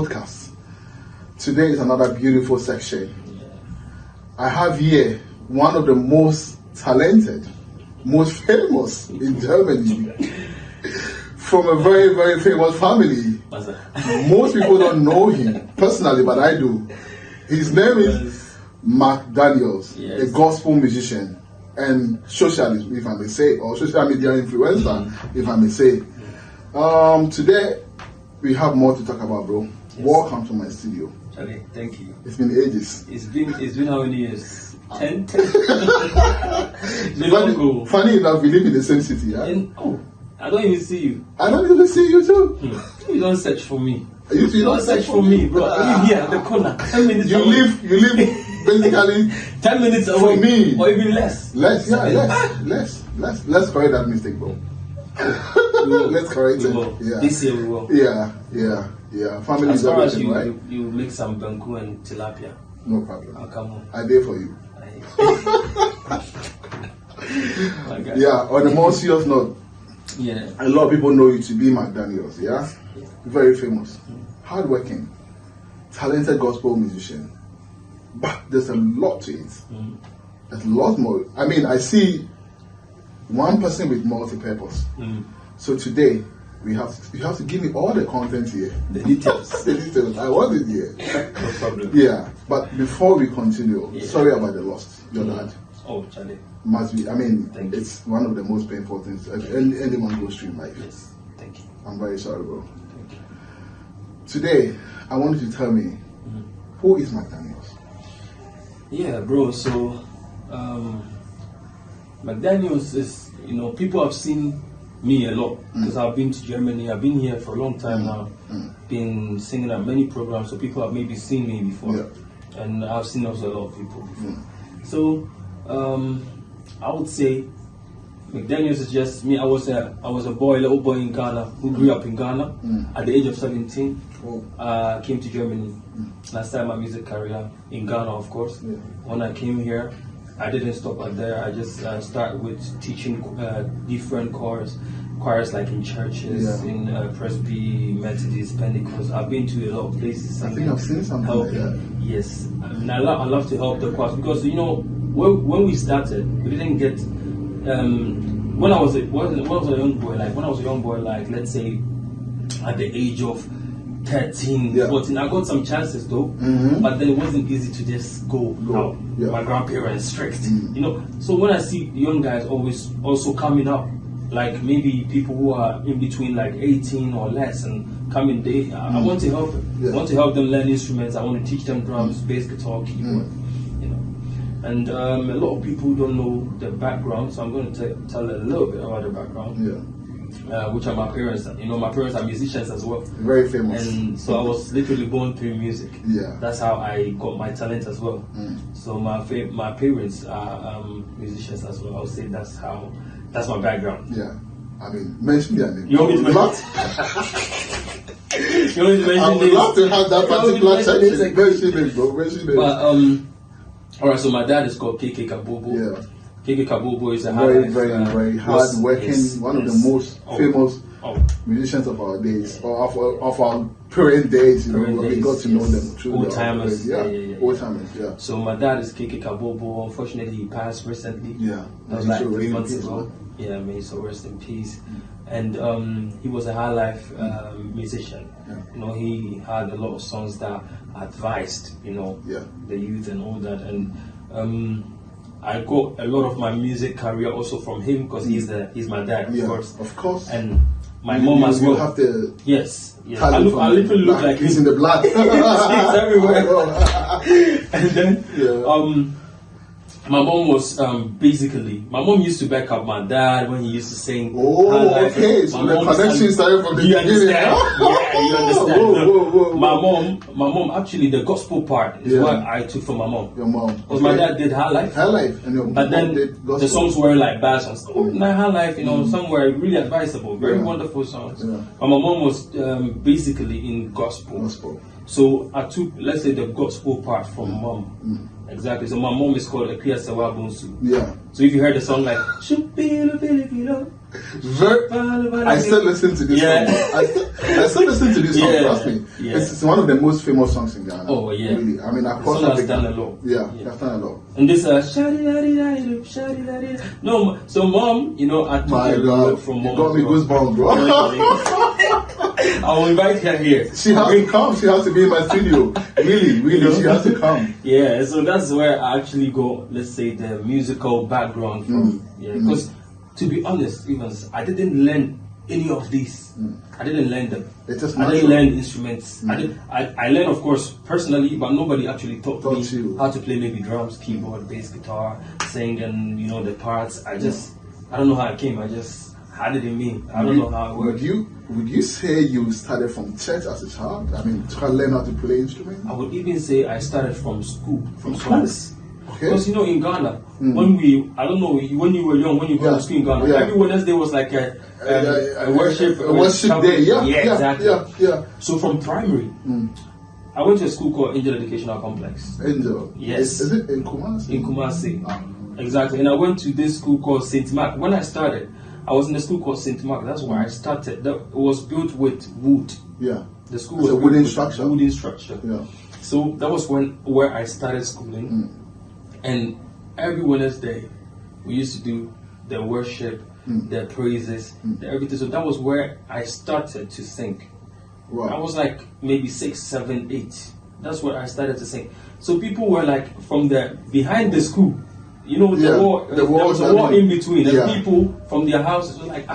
broadcast. Today is another beautiful section. I have here one of the most talented, most famous in Germany, from a very, very famous family. Most people don't know him personally, but I do. His name is Macdaniel, a gospel musician and socialist, if I may say, or social media influencer, if I may say. Today, we have more to talk about, bro. Yes. Welcome to my studio. Okay, thank you. It's been ages. It's been how many years? 10? Funny enough, we live in the same city, yeah? I don't even see you. I don't even see you too. You don't search for me. You don't search for me, bro. I live here at the corner. 10 minutes you away. You live basically 10 minutes away. From me. Or even less. Let's correct that mistake, bro. Let's correct it. Yeah. This year we will. Yeah. Family is everything, right? You make some banku and tilapia. No problem. I'll come home. I dare for you. Yeah, on a more serious note, a lot of people know you to be Macdaniel, yeah? Very famous, hardworking, talented gospel musician. But there's a lot to it. There's a lot more. I mean, I see one person with multi-purpose. So today, you have to give me all the content here. The details. The details. I want it here. No problem. Yeah, but before we continue, sorry about the loss. Your dad. Oh, Charlie. Must be. I mean, it's one of the most painful things anyone goes through in life. Yes. Thank you. I'm very sorry, bro. Thank you. Today, I want you to tell me who is Macdaniel? Yeah, bro. So, Macdaniel is, people have seen me a lot because I've been to Germany. I've been here for a long time now. Been singing at many programs, so people have maybe seen me before, and I've seen also a lot of people before. So I would say Macdaniel is just me. I was a little boy in Ghana who grew up in Ghana. At the age of 17, came to Germany. And I started my music career in Ghana, of course. When I came here, I didn't stop at there. I just started with teaching different choirs like in churches, in Presby, Methodist, Pentecost. I've been to a lot of places. I think I've seen something like that. Yes, I mean, I love to help the choirs because when we started, we didn't get. When I was a young boy, like let's say at the age of 13, 14, I got some chances though, but then it wasn't easy to just go out. My grandparents strict, So when I see young guys always also coming up, like maybe people who are in between like 18 or less and coming, I want to help them. I want to help them learn instruments. I want to teach them drums, bass guitar, keyboard, And a lot of people don't know the background, so I'm going to tell a little bit about the background. Which are my parents. My parents are musicians as well. Very famous. And so I was literally born through music. That's how I got my talent as well. So my parents are musicians as well. I would say that's my background. Yeah. I mean, mention their name. You want me to mention? I would love to have that particular section. Mention it, bro. Mention it. But alright, so my dad is called KK Kabobo. KK Kabobo is a very hard working, one of the most famous musicians of our days, or of our current days. We got to know them through old timers. Old timers. Yeah. So my dad is KK Kabobo. Unfortunately, he passed recently. Yeah. That was like 3 months ago. Yeah, may he so rest in peace. And he was a highlife musician. He had a lot of songs that advised, the youth and all that. And I got a lot of my music career also from him because he's my dad, of course. And my mom as well. You have to. Yes. I literally look like he's in the blood. It's everywhere. And then my mom was my mom used to back up my dad when he used to sing. Okay. So the connection started from the beginning. Yeah, you understand. My mom, actually, the gospel part is what I took from my mom. Your mom. Because my dad did highlife. And your but then the songs were like bad songs. Not highlife, some were really advisable, very wonderful songs. But my mom was basically in gospel. So I took, let's say, the gospel part from mom. Exactly. So my mom is called Akia Sawabunsu. Yeah. So if you heard the song like Shupilo Filipino. I still listen to this song. I still listen to this song, trust me. Yeah. It's one of the most famous songs in Ghana. Oh, yeah. Really. I mean, of course, I've done a lot. Yeah, I've done a lot. And this, no, so mom, you know, I took My a God, lot from mom. you got me goosebumps, bro. I will invite her here. She has to come. She has to be in my studio. Really, she has to come. Yeah, so that's where I actually go, let's say, the musical background from. Yeah, because to be honest, even I didn't learn any of these. I didn't learn them. It's just I didn't natural. learn instruments. I learned, of course, personally, but nobody actually taught me you. how to play maybe drums, keyboard, bass guitar, sing, and you know the parts. I don't know how I came. I just had it in me. I don't know how it worked. Would you say you started from church as a child? I mean, to learn how to play instruments? I would even say I started from school, From class. Okay. Because you know in Ghana, when I don't know, when you were young, when you go to school in Ghana, every Wednesday was like a worship day. Yeah, exactly. Yeah. So from primary, I went to a school called Angel Educational Complex. Angel. Yes. Is it in Kumasi? In Kumasi. Exactly. And I went to this school called St. Mark. When I started, I was in a school called St. Mark. That's where I started. It was built with wood. Yeah. The school It's was a wooden built with structure. Wooden structure. Yeah. So that was where I started schooling. And every Wednesday, we used to do the worship, the praises, the everything. So that was where I started to sing. Wow. I was like maybe 6, 7, 8. That's where I started to sing. So people were like from behind the school, you know, the wall. There was a wall in between, and people from their houses were like,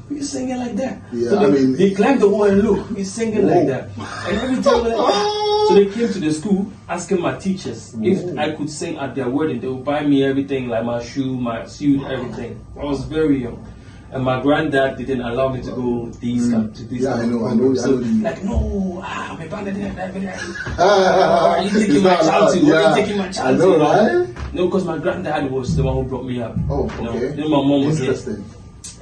you're singing like that. Yeah, so they climbed the wall and look, he's singing like that. And every time, so they came to the school asking my teachers if I could sing at their wedding. They would buy me everything, like my shoe, my suit, everything. I was very young. And my granddad didn't allow me to go to these Yeah, I know. So, like, no, my brother didn't have it. Are you taking my child to? Are you taking my child to? Right? No, because my granddad was the one who brought me up. Oh, okay. Then my mom was here. Interesting.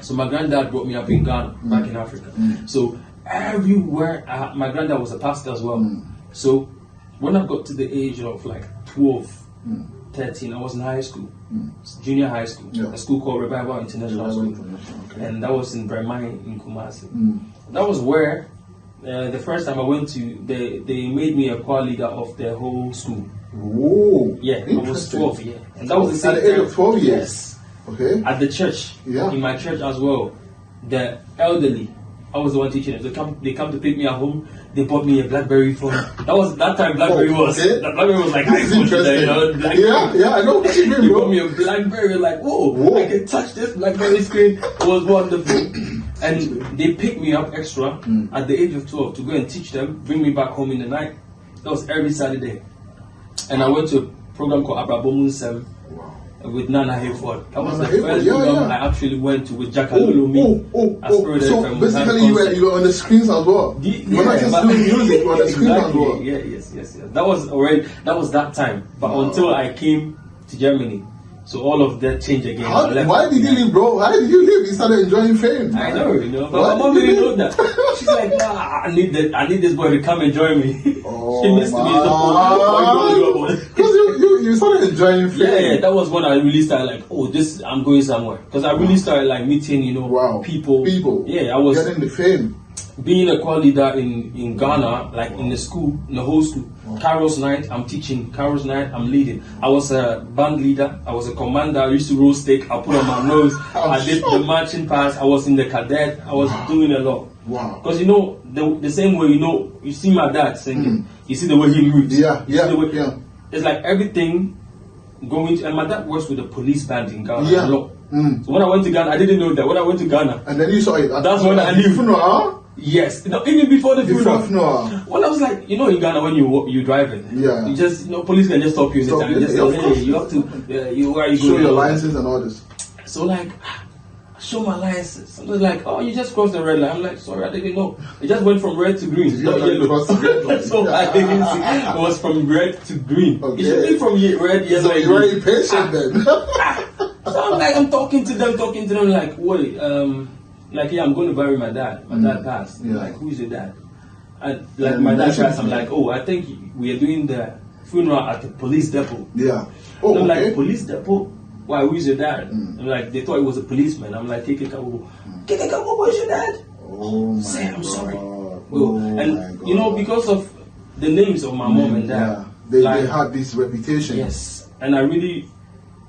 So my granddad brought me up in Ghana, back in Africa. So everywhere, my granddad was a pastor as well. So when I got to the age of like 12, 13, I was in high school, junior high school, a school called Revival International School. Okay. And that was in Bremai in Kumasi. That was where the first time I went to, they made me a choir leader of the whole school. Whoa. Yeah, I was 12, And that was the same at the age time. of 12 years? Yes. Okay. At the church, in my church as well, the elderly, I was the one teaching them. They come to pick me at home. They bought me a BlackBerry phone. That time BlackBerry was like iPhone. I know what you mean, They bro. bought me a BlackBerry, like whoa, I can touch this BlackBerry screen. It was wonderful. And they picked me up extra at the age of 12 to go and teach them, bring me back home in the night. That was every Saturday. And I went to a program called Abrabomunsem. With Nana Hayford. That was the first program I actually went to with Jakalolomi. So basically you were on the screens as well. You were not just doing music, you were on the screens as well. Yeah, yes. That was that time. But until I came to Germany, so all of that changed again. Why did you leave, bro? Why did you leave? You started enjoying fame. I know, but my mom didn't know that. She's like, I need this boy to come and join me. She missed me. Because you started enjoying fame. Yeah, that was when I really started like, I'm going somewhere. Because I really started like meeting, people. Yeah, I was getting the fame. Being a choir leader in Ghana, like in the school, in the whole school. Carol's night, I'm teaching. Carol's night, I'm leading. I was a band leader. I was a commander. I used to roll steak. I put on my nose. I did the marching pass. I was in the cadet. I was doing a lot. Wow. Because the same way, you see my dad singing. You see the way he moves. Yeah. It's like everything going to, and my dad works with the police band in Ghana a lot. So when I went to Ghana, I didn't know that. When I went to Ghana, and then you saw it. That's when I knew. Yes, even before the funeral. Well, I was like, in Ghana when you driving, you just police can just stop you anytime. Just say, hey, you have to, where are you going? Show your license and all this. So like, show my license. I was like, oh, you just crossed the red line. I'm like, sorry, I didn't know. It just went from red to green, not yellow. So I didn't see. It was from red to green. Okay. It should be from red, yellow. So you're very patient then. So I'm talking to them like, wait, I'm going to bury my dad. My dad passed. Like, who's your dad? My dad passed. I'm like, I think we are doing the funeral at the police depot. Yeah. And I'm okay. like, police depot? Why, who's your dad? I'm like, they thought he was a policeman. I'm like, KK Kabobo. KK Kabobo is your dad? Oh my Say, I'm God. sorry. Oh And my God. you know, because of the names of my mom and dad, Yeah. They had this reputation. yes, and I really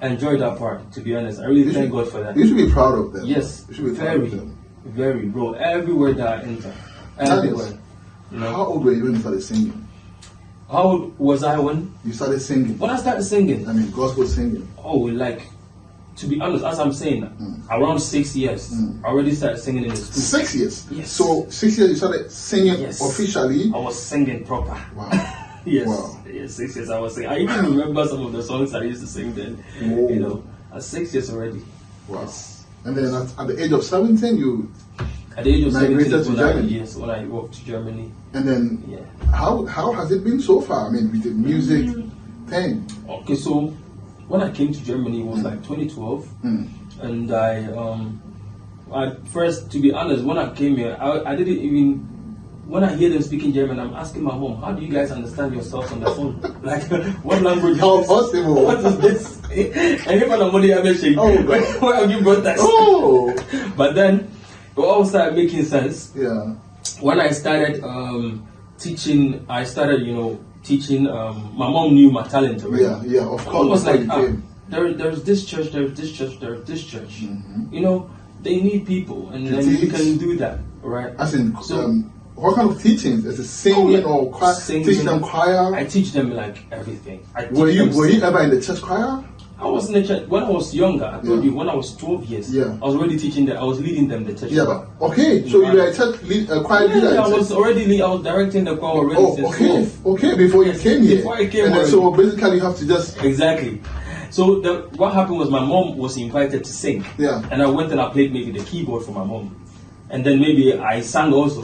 enjoyed that part. To be honest, I really thank God for that. You should be proud of them. Yes, You should be proud very, of them. very, bro. Everywhere that I enter, That is- everywhere. You know, How old were you when you started singing? how old was I when You started singing. I started singing? I mean, gospel singing. Oh, like, to be honest, as I'm saying, around 6 years, I already started singing in the school. 6 years. Yes. So 6 years you started singing Yes. officially. I was singing proper. Wow. Yes, Wow. yes, 6 years I was singing. I even remember some of the songs I used to sing then. Whoa. You know, at 6 years already. Wow. Yes. And then at the age of 17, you At the age of 17 migrated is to when I, Germany. yes, when I walked to Germany. and then Yeah. how has it been so far? I mean, with the music thing. Okay, so when I came to Germany, it was like 2012, and I first, to be honest, when I came here, I didn't even. When I hear them speaking German, I'm asking my mom, "How do you guys understand yourselves on the phone? Like, what language How is this? possible? What is this?" And if I'm money, I'm saying, Oh, God. where have you brought that?" Oh, But then it all started making sense. yeah. When I started teaching, teaching. My mom knew my talent already. Yeah, of I course. was like, before you came. there's this church, there's this church, there's this church. You know, they need people, and To then you teach. can do that, right? As in, So- what kind of teachings? Is it singing or choir? Singing. Teach them choir? I teach them like everything. I teach Were you them singing. ever in the church choir? I was in the church when I was younger. I told Yeah. you when I was 12 years. Yeah. I was already teaching them. I was leading them the church. Yeah, but okay. So you were a church choir leader. Yeah, I in was church. already. I was directing the choir already Oh, since okay, 12. okay. Before you came here, Before I came and then, already. so basically you have to just Exactly. So what happened was my mom was invited to sing. Yeah. And I went and I played maybe the keyboard for my mom. And then maybe I sang also.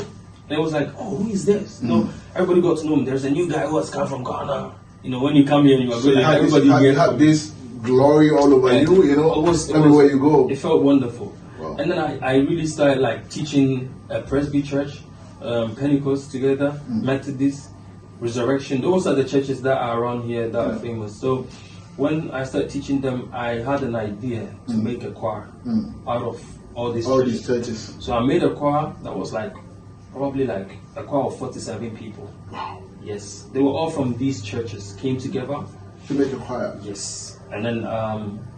And it was like, oh, who is this? You know, everybody got to know him. There's a new guy who has come from Ghana. You know, when you come here and you are so good, you like have this, everybody you here. have this glory all over Yeah. you. You know, It everywhere you go. It felt wonderful. Wow. And then I really started like teaching a Presby church, Pentecost together, Methodist, Resurrection. Those are the churches that are around here that are famous. So when I started teaching them, I had an idea to make a choir out of all these All churches. these churches. So I made a choir that was like probably like a choir of 47 people. Wow. Yes, they were all from these churches, came together. To make a choir. Yes, and then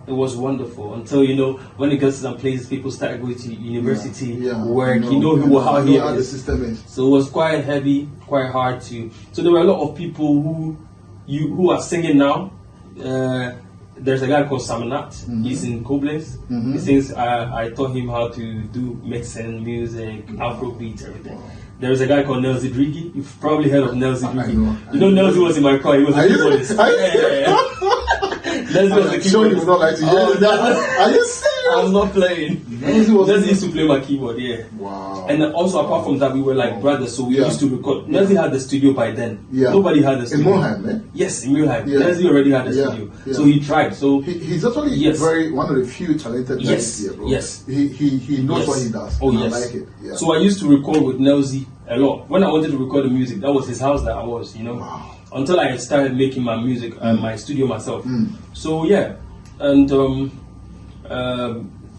it was wonderful until when it gets to some places, people start going to university, work. How the here is. system is. So it was quite heavy, quite hard to. So there were a lot of people who are singing now. There's a guy called Samanat. He's in Koblenz. He sings. I taught him how to do mixing, music, Afrobeat, everything. There's a guy called Nelzy Drigi. You've probably heard of Nelzy Drigi. Nelzy was in my choir. He was a keyboardist. Nelzy was a I'm sure you would keyboardist. not like to hear that. Are you serious? I'm not playing. Nelzy used to play my keyboard, yeah. Wow. And also apart from that, we were like brothers, so we used to record. Nelzy had the studio by then. Yeah. Nobody had the In studio. Moheim, eh? Yes, in Mulheim. Yeah. Nelzy already had the Yeah. studio, Yeah. so he tried. So He's actually one of the few talented guys Yes. here, bro. Yes. He knows Yes. what he does. Oh and yes. I like it. Yeah. So I used to record with Nelzy a lot. When I wanted to record the music, that was his house that I was, Wow. until I started making my music and my studio myself. So yeah, and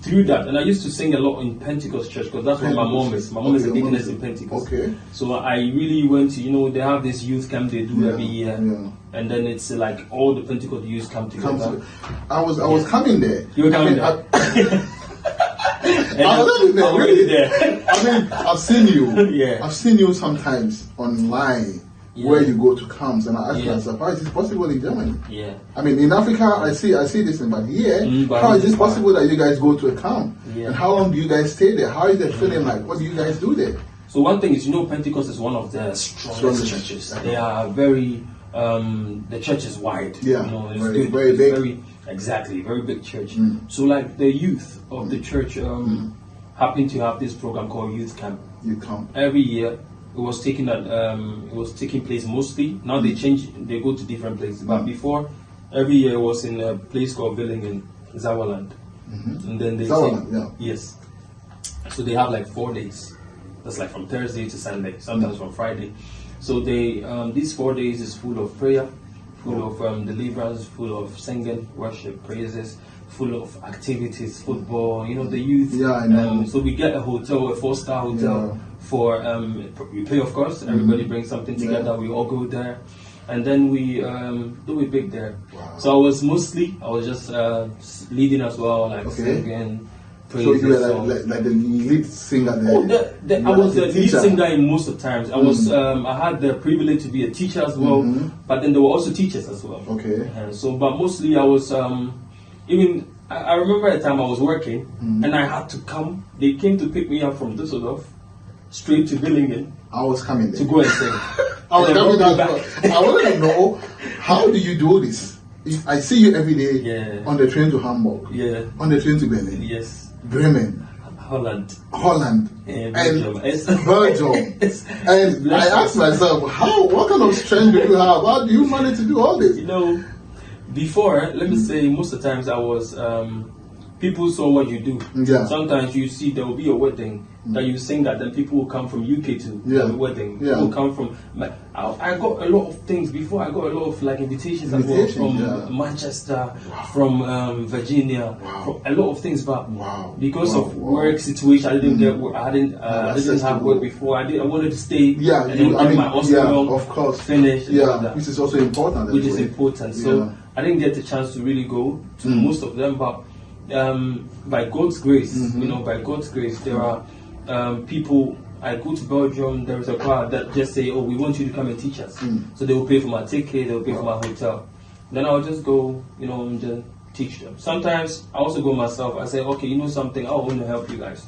through that, and I used to sing a lot in Pentecost church because that's where my mom is. My mom is a deaconess in Pentecost. Okay. So I really went to, they have this youth camp they do every year, Yeah. and then it's like all the Pentecost youth come together. I was coming there. You were coming there. I was already there. I'm already there. I mean, I've seen you. Yeah. I've seen you sometimes online where you go to camps, and I ask myself, how is this possible in Germany? Yeah. I mean, in Africa, I see this thing, but here, But how is this it's possible that you guys go to a camp? Yeah. And how long do you guys stay there? How is the feeling like? What do you guys do there? So one thing is, Pentecost is one of the strongest churches. They are very, the church is wide. Yeah, it's very- good. very It's big. Exactly, very big church. So like the youth of the church happen to have this program called Youth Camp. You come. Every year, it was taking place mostly. Now they change, they go to different places. But before, every year it was in a place called Villingen, Sauerland. And then they Sauerland, take, yes. So they have like 4 days. That's like from Thursday to Sunday, sometimes from Friday. So they these 4 days is full of prayer, full of deliverance, full of singing, worship, praises, full of activities, football, the youth. Yeah, I know. So we get a hotel, a 4-star hotel for, we pay of course, everybody brings something together, we all go there. And then we do a big there. Wow. So I was just leading as well, like singing, praises. So you were like the lead singer there? Oh, I was the lead singer in most of the times. I was I had the privilege to be a teacher as well, but then there were also teachers as well. Okay. But mostly I was I remember a time I was working and I had to come. They came to pick me up from Düsseldorf straight to Villingen. I was coming there to go and sing. I was coming back. I wanted to know, how do you do this? I see you every day on the train to Hamburg, on the train to Berlin, Bremen, Holland, and Belgium. Belgium. And I asked myself, what kind of strength do you have? How do you manage to do all this? Before, let me say, most of the times I was, people saw what you do. Yeah. Sometimes you see there will be a wedding that you sing that, then people will come from UK to the wedding. People will come from. I got a lot of things before. I got a lot of invitations as well from Manchester, from Virginia, from a lot of things. But because of work situation, I didn't get. I didn't have work before. I wanted to stay. Yeah, and then my Oscar of course, finish. Which is also important. Which is important. So I didn't get the chance to really go to most of them, but. By God's grace, by God's grace, there are people. I go to Belgium. There is a crowd that just say, "Oh, we want you to come and teach us." So they will pay for my ticket. They will pay for my hotel. Then I'll just go, and just teach them. Sometimes I also go myself. I say, "Okay, something? I want to help you guys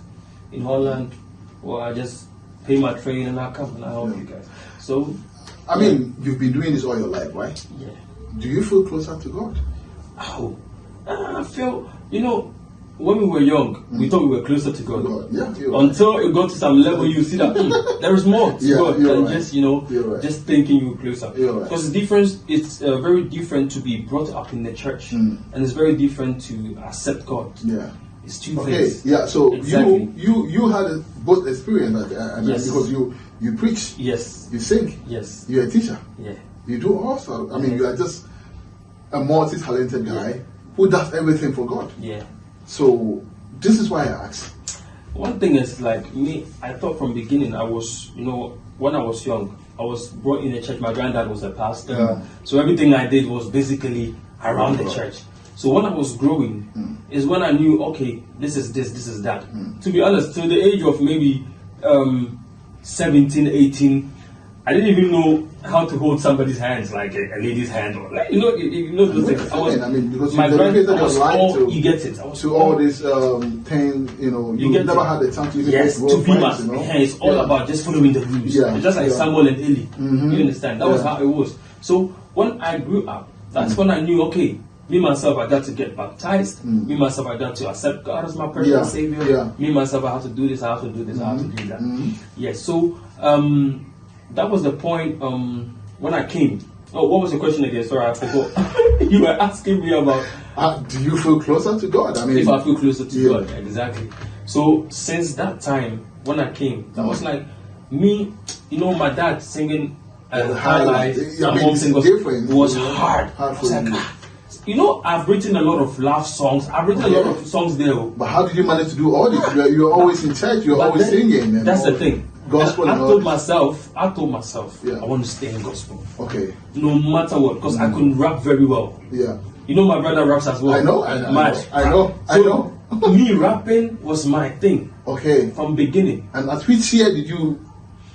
in Holland," or I just pay my train and I come and I help you guys. So, I mean, you've been doing this all your life, right? Yeah. Do you feel closer to God? Oh, I feel. When we were young, we thought we were closer to God. Until it got to some level, you see that there is more to God than just just thinking you were closer. Because the difference, it's very different to be brought up in the church, and it's very different to accept God. Yeah, it's two things. Yeah. So you had both experience, because you preach. Yes. You sing. Yes. You're a teacher. Yeah. You do also. I mean, you are just a multi-talented guy who does everything for God. Yeah. So this is why I asked. One thing is me, I thought from beginning I was, when I was young, I was brought in a church. My granddad was a pastor. So everything I did was basically around the church. So when I was growing is when I knew, okay, this is this is that. To be honest, to the age of maybe 17, 18, I didn't even know how to hold somebody's hands, like a lady's hand, or those things. Because my grandfather was all, you get it. All this thing, you never had the chance to be it's all about just following the rules. It's just like Samuel and Eli. You understand? That was how it was. So when I grew up, that's when I knew, okay, me myself, I got to get baptized. Me myself, I got to accept God as my personal savior. Me myself, I have to do this. I have to do this. I have to do that. Yes. So that was the point when I came. Oh, what was the question again? Sorry, I forgot. You were asking me about. Do you feel closer to God? I mean, if I feel closer to God, exactly. So since that time when I came, that was like me. My dad singing highlife. My mom singing different. It was hard. I've written a lot of love songs. I've written a lot of songs there. But how did you manage to do all this? You're always in church. You're always singing. That's the thing. Gospel. I told myself, I want to stay in gospel. Okay. No matter what, because I couldn't rap very well. Yeah. My brother raps as well. I know. Me rapping was my thing. Okay. From beginning. And at which year did you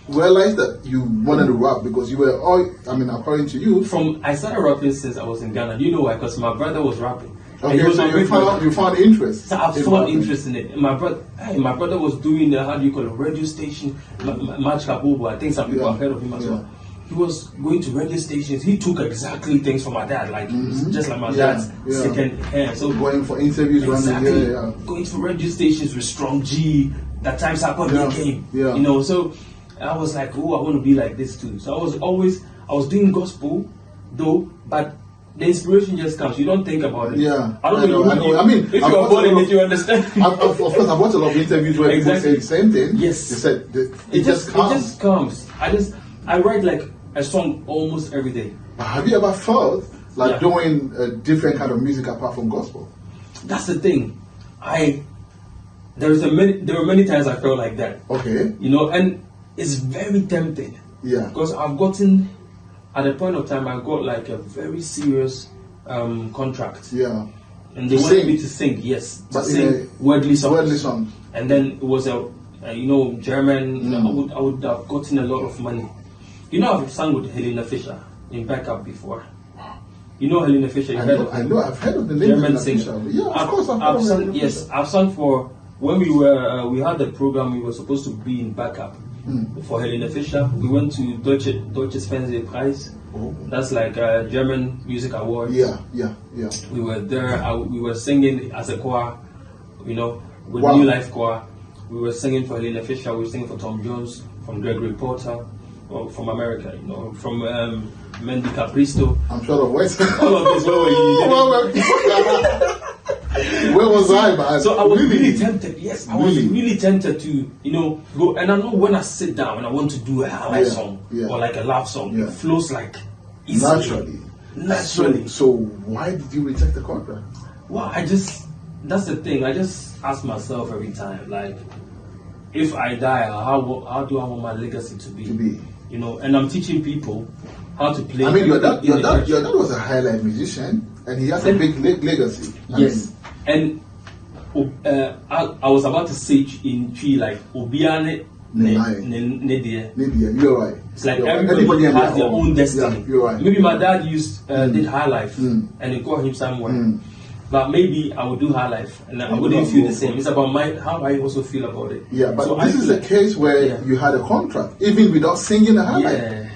realize that you wanted to rap? Because you were according to you. I started rapping since I was in Ghana. Do you know why? Because my brother was rapping. Okay, so you found interest. So I found interest in it. My brother was doing a radio station, Macdaniel Kabobo. I think some people have heard of him as well. He was going to radio stations. He took exactly things from my dad, just like my dad's second hand. So going for interviews, going to radio stations with Strong G. That time Sapon came. So I was like, oh, I want to be like this too. So I was doing gospel though, but the inspiration just comes. You don't think about it. Yeah. I don't know. If you are born in it, you understand. Of course, I've watched a lot of interviews where people say the same thing. Yes. They said it just comes. It just comes. I write like a song almost every day. But have you ever felt like Yeah. doing a different kind of music apart from gospel? That's the thing. There were many times I felt like that. Okay. You know, and it's very tempting. Yeah. Because I've gotten, at a point of time, I got like a very serious contract. Yeah. And they To wanted sing? me to sing, yes, to But in sing worldly songs. Worldly songs. And then it was German. You know, I would have gotten a lot of money. You know, I've sung with Helena Fisher in backup before. You know Helena Fisher. I know. I've heard of the name. German of singer. Yeah, of course. I've heard of sung. Helena Yes, Fischer. I've sung for when we had the program. We were supposed to be in backup for Helena Fischer. We went to Deutsches Fernsehpreis. Oh. That's like a German music award. Yeah. We were there. We were singing as a choir, you know, with Wow. New Life Choir. We were singing for Helena Fischer. We were singing for Tom Jones, from Gregory Porter, or from America, you know, from Mendy Capristo. I'm sure of what. All of this. Where were you? Where was I, man? So I was really tempted. Yes, I was Really? really tempted to, go. And I know when I sit down and I want to do a highlife song or like a love song, Yeah. it flows like easily. Naturally. So why did you reject the contract? Well, that's the thing. I just ask myself every time, like, if I die, how do I want my legacy to be? You know, and I'm teaching people how to play. I mean, your dad in the church. was a highlife musician, and he has a big legacy. Yes, and I was about to say in tree like Obiane ne. You're right. It's like You're right. everybody has has their own destiny. Yeah, you're right. Maybe my dad did high life and it got him somewhere. But maybe I would do high life and I wouldn't feel the same. It's about how I also feel about it. Yeah, but so this is a case where you had a contract, even without singing a highlight. Yeah,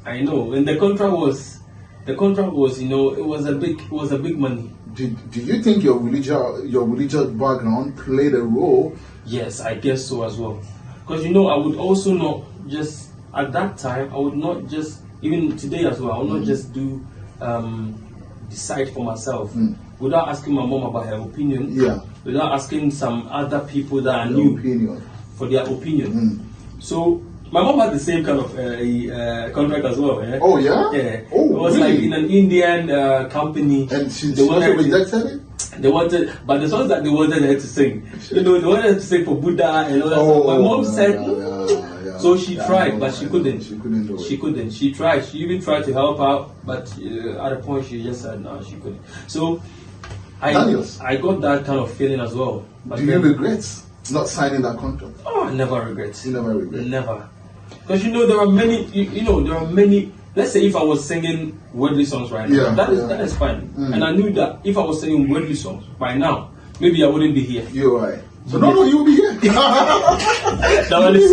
I know. And the contract was, it was a big money. Do you think your religious background played a role? Yes, I guess so as well. Because I would also not just at that time. I would not just even today as well. I would not just do decide for myself without asking my mom about her opinion. Yeah. Without asking some other people that I knew for their opinion. So my mom had the same kind of contract as well. Yeah? Oh yeah. Yeah. Oh, it was really? like in an Indian company. And she also rejected it? They wanted, but the songs that they wanted her to sing, they wanted her to sing for Buddha and all that stuff. My mom said, so she tried, but she couldn't. She couldn't do it. She couldn't. She tried. She even tried to help out, but at a point she just said no, she couldn't. So I got that kind of feeling as well. But do you regret not signing that contract? Oh, I never regret. You never regret? Never. Because there are many, there are many. Let's say if I was singing worldly songs right now, that is fine. And I knew that if I was singing worldly songs by now, maybe I wouldn't be here. You're right. So no, you'll be here. That is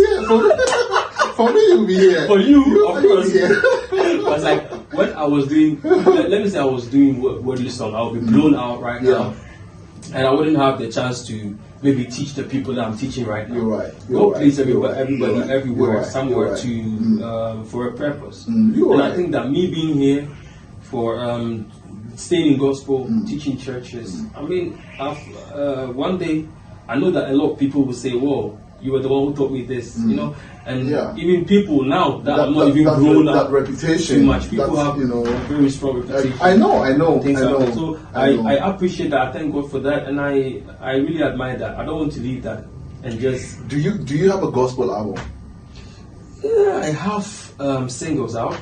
for me, you'll be here. For you, of course. It was like when I was doing, let me say I was doing worldly song, I would be blown out right now, and I wouldn't have the chance to maybe teach the people that I'm teaching right now. You're right. God please everybody, everywhere, somewhere to for a purpose. And I think that me being here for staying in gospel, teaching churches. I mean, one day I know that a lot of people will say, "Whoa, you were the one who taught me this," and even people now that I'm not even grown up that reputation too much. People have very strong reputation. I know. So I appreciate that. I thank God for that, and I really admire that. I don't want to leave that and just. Do you have a gospel album? Yeah, I have singles out.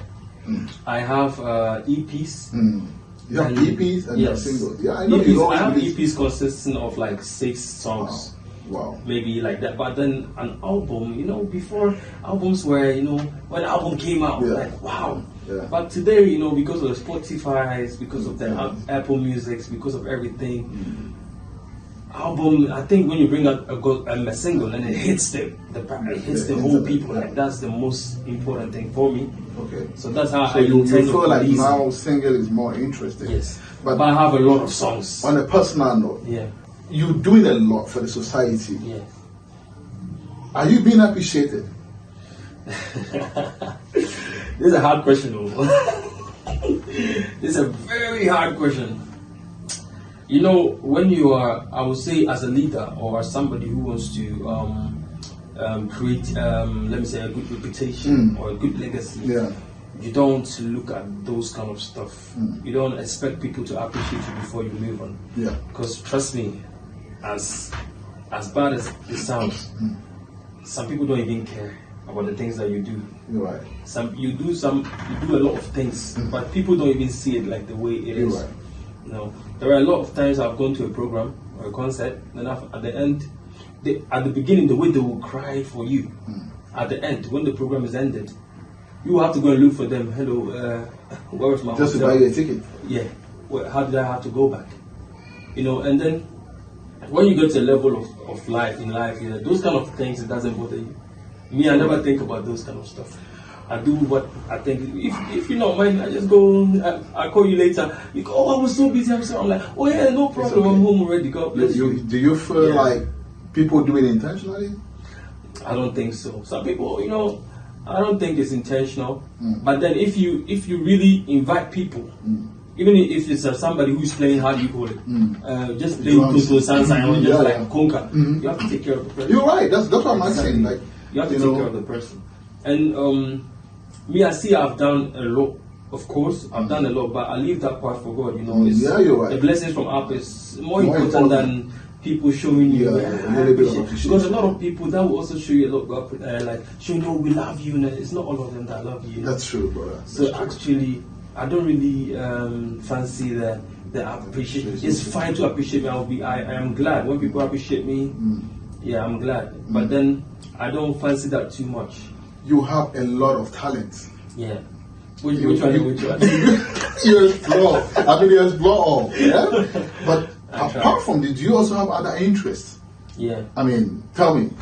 I have EPs. You have EPs and you have singles. Yeah, I know. I have EPs consisting of like 6 songs. Wow. Maybe like that. But then an album, before albums were, when the album came out, like wow. Yeah. But today, because of the Spotify's, because of the Apple Musics, because of everything, album. I think when you bring out a single and it hits the whole people, like that's the most important thing for me. Okay. So that's how so I you intend feel like releasing. now single is more interesting. Yes. But I have a lot of songs. On a personal note, you're doing a lot for the society. Yeah. Are you being appreciated? This is a hard question, This is a very hard question. When you are, I would say, as a leader or as somebody who wants to create, let me say, a good reputation or a good legacy, you don't look at those kind of stuff. You don't expect people to appreciate you before you move on. Yeah. Because trust me, as bad as it sounds, some people don't even care about the things that you do. You're right. You do a lot of things, but people don't even see it like the way it is. You're right. You know, there are a lot of times I've gone to a program or a concert, and at the end, at the beginning, the way they will cry for you. At the end, when the program is ended, you will have to go and look for them. Hello, where was my Just to hotel? buy you a ticket. Yeah. Well, how did I have to go back? You know, and then when you get to a level of life in life, you know, those kind of things, it doesn't bother you. Me, I never think about those kind of stuff. I do what I think. If you don't mind, I just go. I call you later. You go, oh, I was so busy. I'm like, oh yeah, no problem. Okay. I'm home already. God bless you. Do you feel like people do it intentionally? I don't think so. Some people, you know, I don't think it's intentional. But then if you really invite people, even if it's somebody who's playing, how do you call it? Just playing Toto Sansa or just like Conga, you have to take care of the person. You're right. That's what I'm saying. Like, you have to take care of the person. And me, I see I've done a lot. Of course, I've done a lot, but I leave that part for God. You know, you're right. The blessings from up is more important than people showing you. Because a lot of people that will also show you a lot of like, you know, we love you. And it's not all of them that love you. That's true, brother. So actually, I don't really fancy the appreciation. It's fine to appreciate me. I am glad when people appreciate me. Yeah, I'm glad. But then I don't fancy that too much. You have a lot of talent. Yeah. Which one? You explore. I mean, you explore all. Yeah. But apart from this, do you also have other interests? Yeah. I mean, tell me.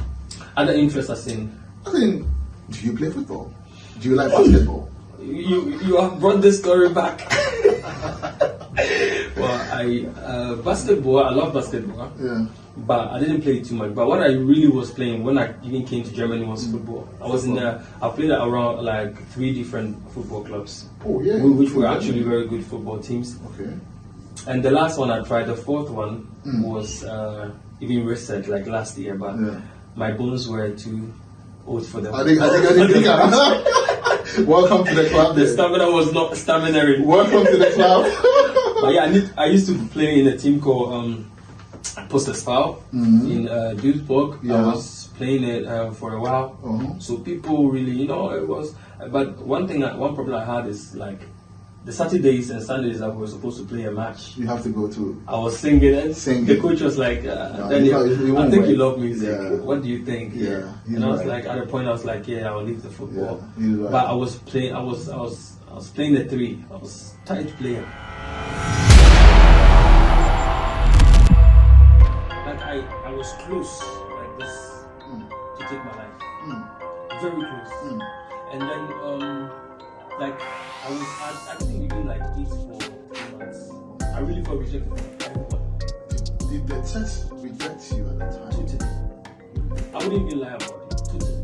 Other interests as in? Do you play football? Do you like basketball? You have brought this story back. Well, basketball. I love basketball. Yeah. But I didn't play it too much. But what I really was playing when I even came to Germany was football. I was I played around like 3 different football clubs. Oh yeah. Which were actually very good football teams. Okay. And the last one I tried, the 4th one, was even recent, like last year. But my bones were too old for them. I think welcome to the club. The stamina was not stamina. Welcome to the club. But yeah, I used to play in a team called Postersfall in Duisburg. Yeah. I was playing it for a while. So people really, you know, it was. But one problem I had is like the Saturdays and Sundays that we were supposed to play a match. You have to go to. I was singing it. The coach was like, Daniel, I think you love music. Yeah. What do you think? Yeah. And I was like, at a point, I was like, yeah, I'll leave the football. Yeah, right. But I was playing. I was playing the 3. I was tight player. I was close like this to take my life. Very close. And then like I didn't even like eat for 3 months. I really felt rejected from everyone. Did the church reject you at the time? Totally. I wouldn't even lie about it. Totally.